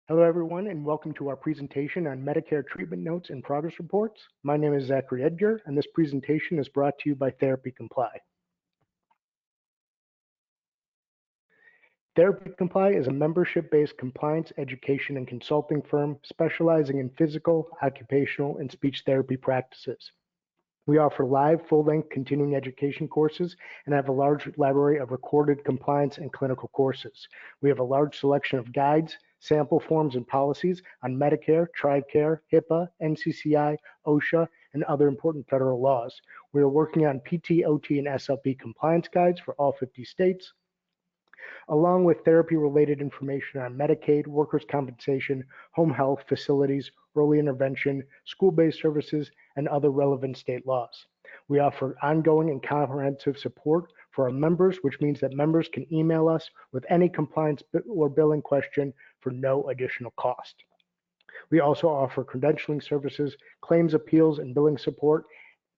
Hello, everyone, and welcome to our presentation on Medicare treatment notes and progress reports. My name is Zachary Edgar, and this presentation is brought to you by Therapy Comply. Therapy Comply is a membership-based compliance, education, and consulting firm specializing in physical, occupational, and speech therapy practices. We offer live, full-length continuing education courses and have a large library of recorded compliance and clinical courses. We have a large selection of guides, sample forms, and policies on Medicare, TRICARE, HIPAA, NCCI, OSHA, and other important federal laws. We are working on PT, OT, and SLP compliance guides for all 50 states, along with therapy-related information on Medicaid, workers' compensation, home health facilities, early intervention, school-based services, and other relevant state laws. We offer ongoing and comprehensive support for our members, which means that members can email us with any compliance or billing question for no additional cost. We also offer credentialing services, claims appeals and billing support,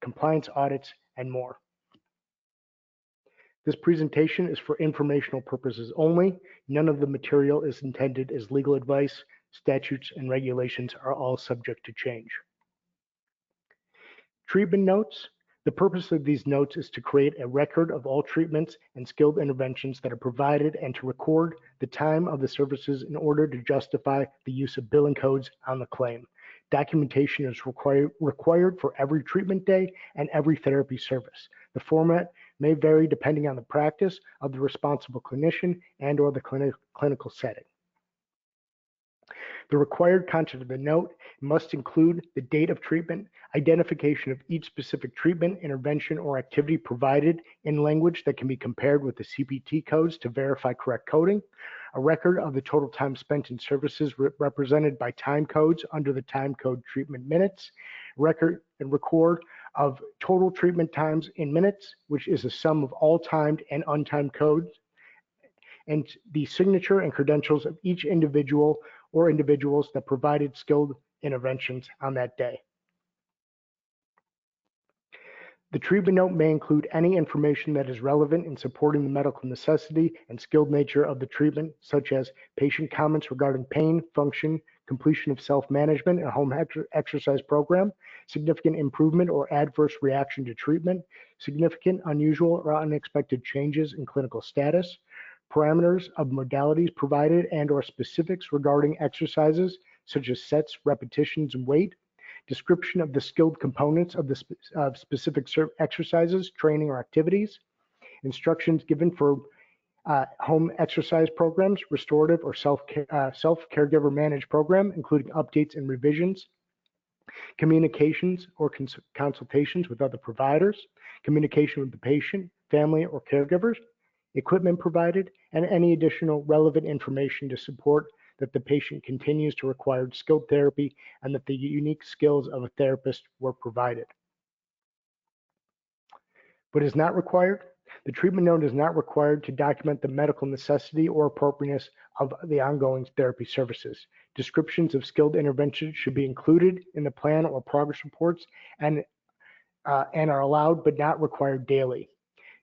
compliance audits, and more. This presentation is for informational purposes only. None of the material is intended as legal advice. Statutes and regulations are all subject to change. Treatment notes. The purpose of these notes is to create a record of all treatments and skilled interventions that are provided and to record the time of the services in order to justify the use of billing codes on the claim. Documentation is required for every treatment day and every therapy service. The format may vary depending on the practice of the responsible clinician and/or the clinical setting. The required content of the note must include the date of treatment, identification of each specific treatment, intervention, or activity provided in language that can be compared with the CPT codes to verify correct coding, a record of the total time spent in services represented by time codes under the time code treatment minutes, record of total treatment times in minutes, which is a sum of all timed and untimed codes, and the signature and credentials of each individual or individuals that provided skilled interventions on that day. The treatment note may include any information that is relevant in supporting the medical necessity and skilled nature of the treatment, such as patient comments regarding pain, function, completion of self-management and home exercise program, significant improvement or adverse reaction to treatment, significant, unusual, or unexpected changes in clinical status, parameters of modalities provided and/or specifics regarding exercises such as sets, repetitions, and weight, description of the skilled components of the specific exercises, training, or activities, instructions given for home exercise programs, restorative or self-caregiver managed program, including updates and revisions, communications or consultations with other providers, communication with the patient, family, or caregivers, equipment provided, and any additional relevant information to support that the patient continues to require skilled therapy and that the unique skills of a therapist were provided. But is not required. The treatment note is not required to document the medical necessity or appropriateness of the ongoing therapy services. Descriptions of skilled interventions should be included in the plan or progress reports and are allowed but not required daily.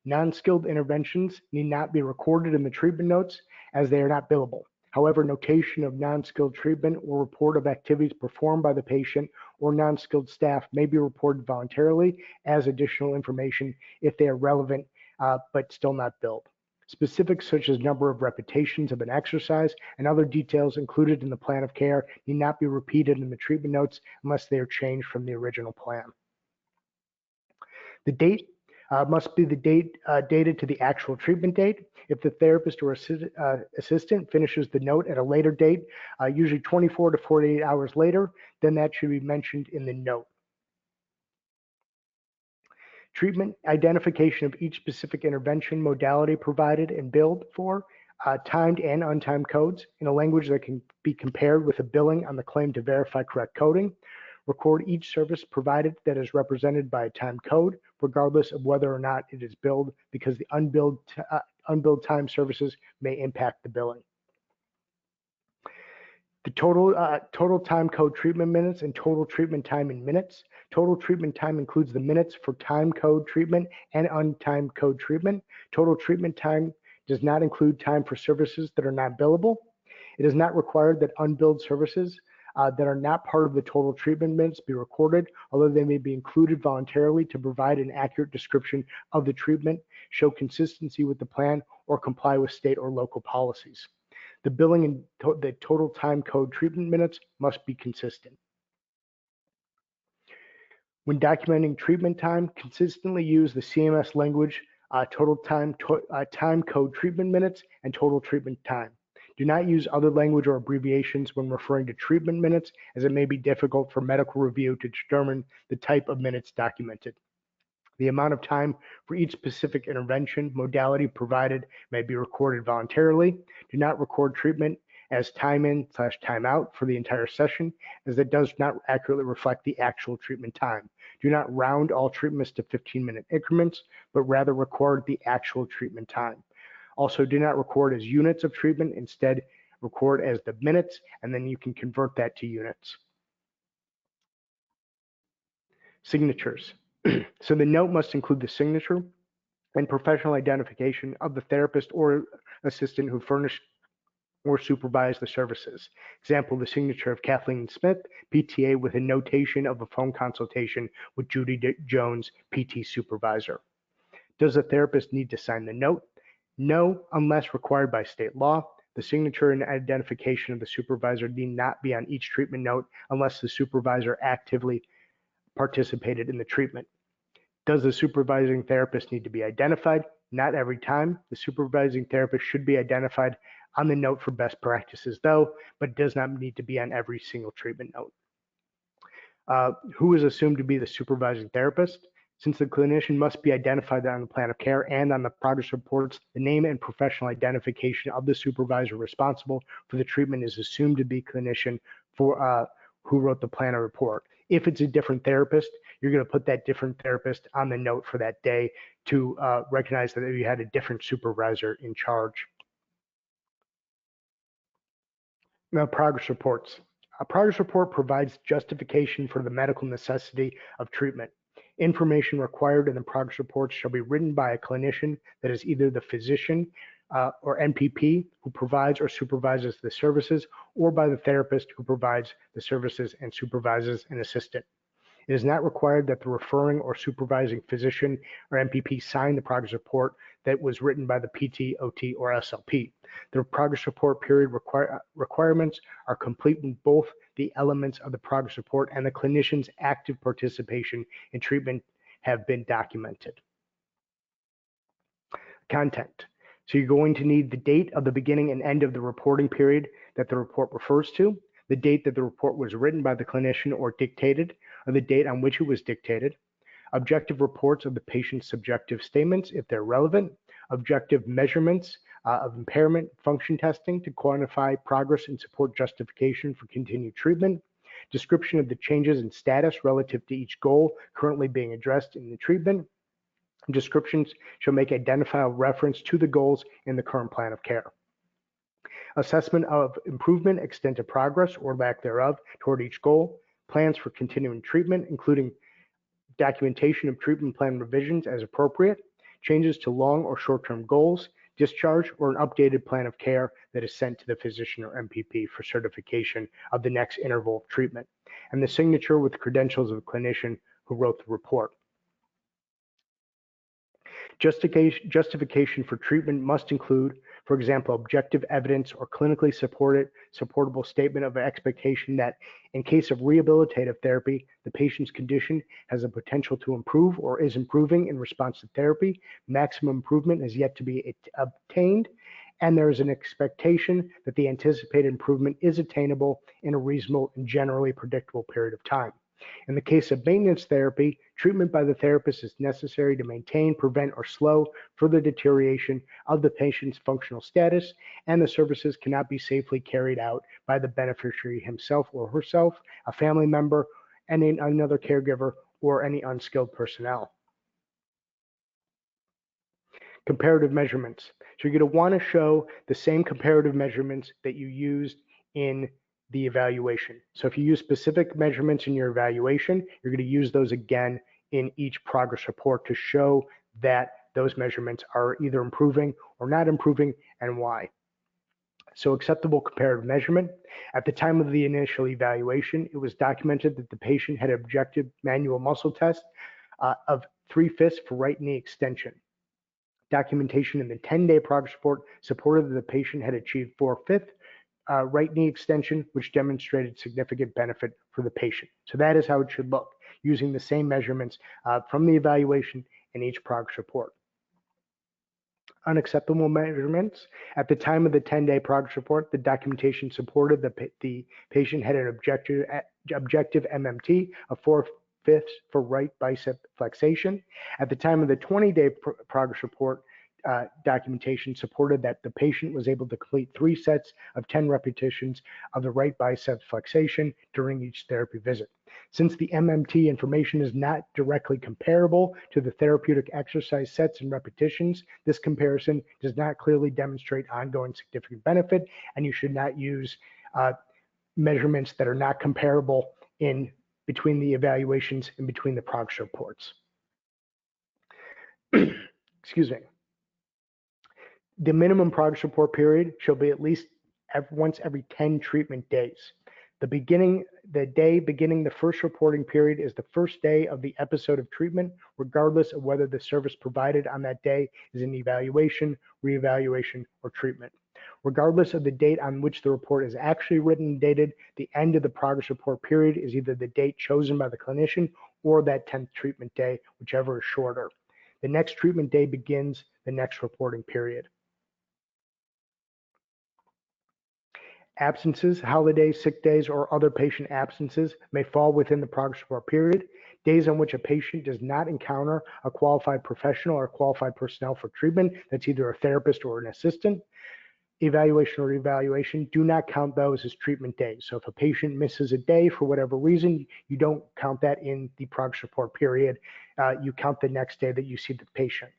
Non-skilled interventions need not be recorded in the treatment notes as they are not billable. However, notation of non-skilled treatment or report of activities performed by the patient or non-skilled staff may be reported voluntarily as additional information if they are relevant but still not billed. Specifics such as number of repetitions of an exercise and other details included in the plan of care need not be repeated in the treatment notes unless they are changed from the original plan. The date must be the date dated to the actual treatment date. If the therapist or assistant finishes the note at a later date, usually 24 to 48 hours later, then that should be mentioned in the note. Treatment identification of each specific intervention modality provided and billed for, timed and untimed codes in a language that can be compared with a billing on the claim to verify correct coding. Record each service provided that is represented by a time code, regardless of whether or not it is billed, because the unbilled time services may impact the billing. The total time code treatment minutes and total treatment time in minutes. Total treatment time includes the minutes for time code treatment and untimed code treatment. Total treatment time does not include time for services that are not billable. It is not required that unbilled services that are not part of the total treatment minutes be recorded, although they may be included voluntarily to provide an accurate description of the treatment, show consistency with the plan, or comply with state or local policies. The billing and the total time code treatment minutes must be consistent. When documenting treatment time, consistently use the CMS language, total time code treatment minutes, and total treatment time. Do not use other language or abbreviations when referring to treatment minutes, as it may be difficult for medical review to determine the type of minutes documented. The amount of time for each specific intervention modality provided may be recorded voluntarily. Do not record treatment as time in/time out for the entire session, as that does not accurately reflect the actual treatment time. Do not round all treatments to 15-minute increments, but rather record the actual treatment time. Also, do not record as units of treatment. Instead, record as the minutes, and then you can convert that to units. Signatures. So the note must include the signature and professional identification of the therapist or assistant who furnished or supervised the services. Example, the signature of Kathleen Smith, PTA, with a notation of a phone consultation with Judy Jones, PT supervisor. Does the therapist need to sign the note? No, unless required by state law. The signature and identification of the supervisor need not be on each treatment note unless the supervisor actively participated in the treatment. Does the supervising therapist need to be identified? Not every time. The supervising therapist should be identified on the note for best practices, though, but does not need to be on every single treatment note. Who is assumed to be the supervising therapist? Since the clinician must be identified on the plan of care and on the progress reports, the name and professional identification of the supervisor responsible for the treatment is assumed to be clinician for who wrote the plan or report. If it's a different therapist, you're going to put that different therapist on the note for that day to recognize that you had a different supervisor in charge. Now, progress reports. A progress report provides justification for the medical necessity of treatment. Information required in the progress reports shall be written by a clinician that is either the physician or NPP who provides or supervises the services, or by the therapist who provides the services and supervises an assistant. It is not required that the referring or supervising physician or NPP sign the progress report that was written by the PT, OT, or SLP. The progress report period requirements are complete when both the elements of the progress report and the clinician's active participation in treatment have been documented. Content. So you're going to need the date of the beginning and end of the reporting period that the report refers to, the date that the report was written by the clinician or dictated, or the date on which it was dictated, objective reports of the patient's subjective statements if they're relevant, objective measurements of impairment function testing to quantify progress and support justification for continued treatment, description of the changes in status relative to each goal currently being addressed in the treatment. Descriptions shall make identifiable reference to the goals in the current plan of care. Assessment of improvement, extent of progress or lack thereof toward each goal, plans for continuing treatment, including documentation of treatment plan revisions as appropriate, changes to long or short-term goals, discharge, or an updated plan of care that is sent to the physician or MPP for certification of the next interval of treatment, and the signature with the credentials of the clinician who wrote the report. Justification for treatment must include, for example, objective evidence or clinically supportable statement of expectation that in case of rehabilitative therapy, the patient's condition has a potential to improve or is improving in response to therapy, maximum improvement is yet to be obtained, and there is an expectation that the anticipated improvement is attainable in a reasonable and generally predictable period of time. In the case of maintenance therapy, treatment by the therapist is necessary to maintain, prevent, or slow further deterioration of the patient's functional status, and the services cannot be safely carried out by the beneficiary himself or herself, a family member, and another caregiver, or any unskilled personnel. Comparative measurements. So you're going to want to show the same comparative measurements that you used in the evaluation. So if you use specific measurements in your evaluation, you're going to use those again in each progress report to show that those measurements are either improving or not improving and why. So acceptable comparative measurement. At the time of the initial evaluation, it was documented that the patient had an objective manual muscle test of 3/5 for right knee extension. Documentation in the 10-day progress report supported that the patient had achieved 4/5 right knee extension, which demonstrated significant benefit for the patient. So that is how it should look, using the same measurements from the evaluation in each progress report. Unacceptable measurements. At the time of the 10-day progress report, the documentation supported that the patient had an objective MMT of 4/5 for right bicep flexation. At the time of the 20-day progress report, documentation supported that the patient was able to complete 3 sets of 10 repetitions of the right bicep flexation during each therapy visit. Since the MMT information is not directly comparable to the therapeutic exercise sets and repetitions, this comparison does not clearly demonstrate ongoing significant benefit, and you should not use measurements that are not comparable in between the evaluations and between the progress reports. Excuse me. The minimum progress report period shall be at least once every 10 treatment days. The day beginning the first reporting period is the first day of the episode of treatment, regardless of whether the service provided on that day is an evaluation, reevaluation, or treatment. Regardless of the date on which the report is actually written and dated, the end of the progress report period is either the date chosen by the clinician or that 10th treatment day, whichever is shorter. The next treatment day begins the next reporting period. Absences, holidays, sick days, or other patient absences may fall within the progress report period. Days on which a patient does not encounter a qualified professional or qualified personnel for treatment, that's either a therapist or an assistant, evaluation or reevaluation, do not count those as treatment days. So if a patient misses a day for whatever reason, you don't count that in the progress report period. You count the next day that you see the patient.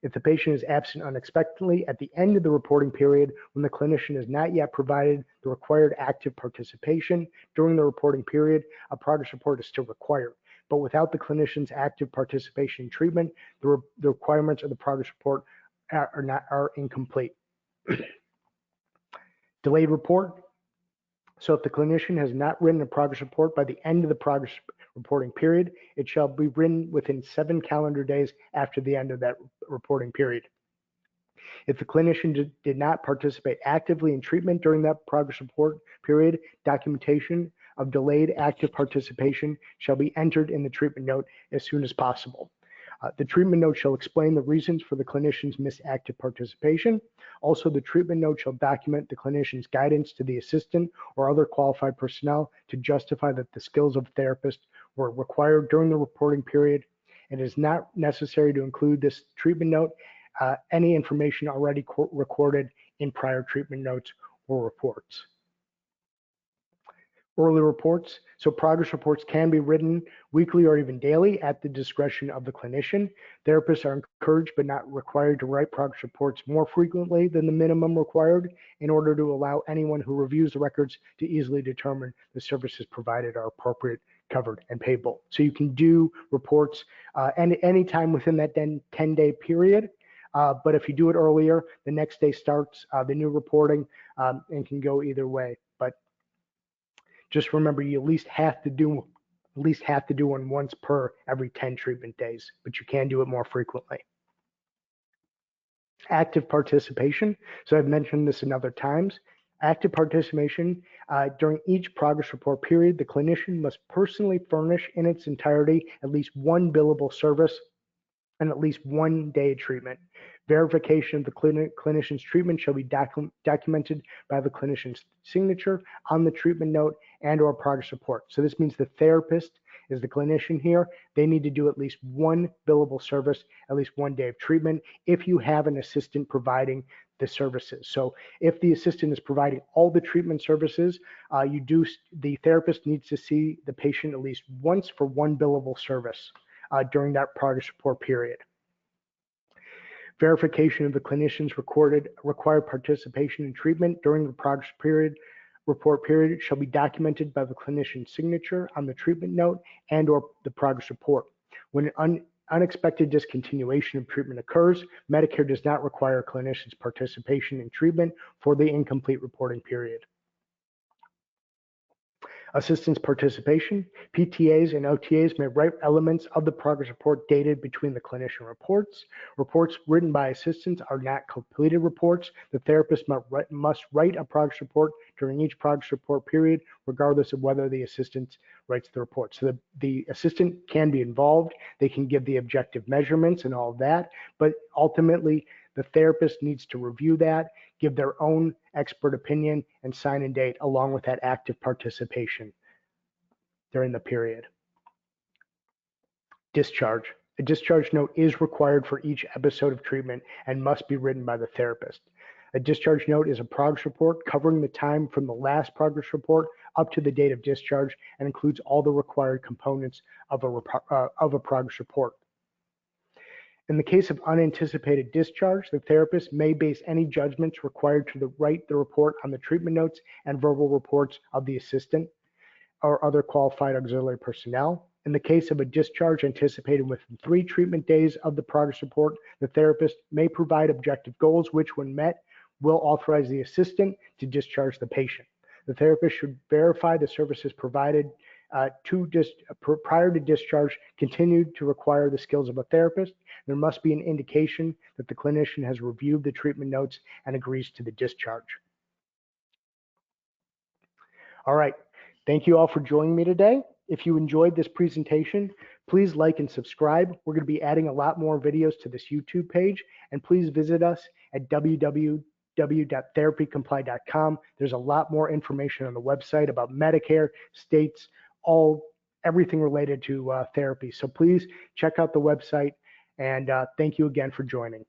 If the patient is absent unexpectedly at the end of the reporting period, when the clinician has not yet provided the required active participation during the reporting period, a progress report is still required. But without the clinician's active participation in treatment, the requirements of the progress report are incomplete. Delayed report. So if the clinician has not written a progress report by the end of the progress reporting period, it shall be written within 7 calendar days after the end of that reporting period. If the clinician did not participate actively in treatment during that progress report period, documentation of delayed active participation shall be entered in the treatment note as soon as possible. The treatment note shall explain the reasons for the clinician's missed active participation. Also, the treatment note shall document the clinician's guidance to the assistant or other qualified personnel to justify that the skills of the therapist were required during the reporting period. It is not necessary to include this treatment note any information already recorded in prior treatment notes or reports. Early reports. So progress reports can be written weekly or even daily at the discretion of the clinician. Therapists are encouraged but not required to write progress reports more frequently than the minimum required in order to allow anyone who reviews the records to easily determine the services provided are appropriate, covered, and payable. So you can do reports any time within that 10-day period. But if you do it earlier, the next day starts the new reporting and can go either way. But just remember, you at least have to do one once per every 10 treatment days, but you can do it more frequently. Active participation. So I've mentioned this in other times. Active participation during each progress report period, the clinician must personally furnish in its entirety at least one billable service and at least 1 day of treatment. Verification of the clinician's treatment shall be documented by the clinician's signature on the treatment note and/or progress report. So this means the therapist is the clinician here. They need to do at least 1 billable service, at least 1 day of treatment, if you have an assistant providing the services. So if the assistant is providing all the treatment services, the therapist needs to see the patient at least once for 1 billable service during that progress report period. Verification of the clinician's required participation in treatment during the progress report period shall be documented by the clinician's signature on the treatment note and/or the progress report. When unexpected discontinuation of treatment occurs, Medicare does not require a clinician's participation in treatment for the incomplete reporting period. Assistance participation. PTAs and OTAs may write elements of the progress report dated between the clinician reports. Reports written by assistants are not completed reports. The therapist must write a progress report during each progress report period, regardless of whether the assistant writes the report. So the assistant can be involved. They can give the objective measurements and all of that, but ultimately the therapist needs to review that, give their own expert opinion, and sign and date along with that active participation during the period. Discharge. A discharge note is required for each episode of treatment and must be written by the therapist. A discharge note is a progress report covering the time from the last progress report up to the date of discharge and includes all the required components of a progress report. In the case of unanticipated discharge, the therapist may base any judgments required to write the report on the treatment notes and verbal reports of the assistant or other qualified auxiliary personnel. In the case of a discharge anticipated within 3 treatment days of the progress report, the therapist may provide objective goals, which, when met, will authorize the assistant to discharge the patient. The therapist should verify the services provided prior to discharge continued to require the skills of a therapist. There must be an indication that the clinician has reviewed the treatment notes and agrees to the discharge. All right, thank you all for joining me today. If you enjoyed this presentation, please like and subscribe. We're going to be adding a lot more videos to this YouTube page, and please visit us at www.therapycomply.com. There's a lot more information on the website about Medicare, states, everything related to therapy. So please check out the website, and thank you again for joining.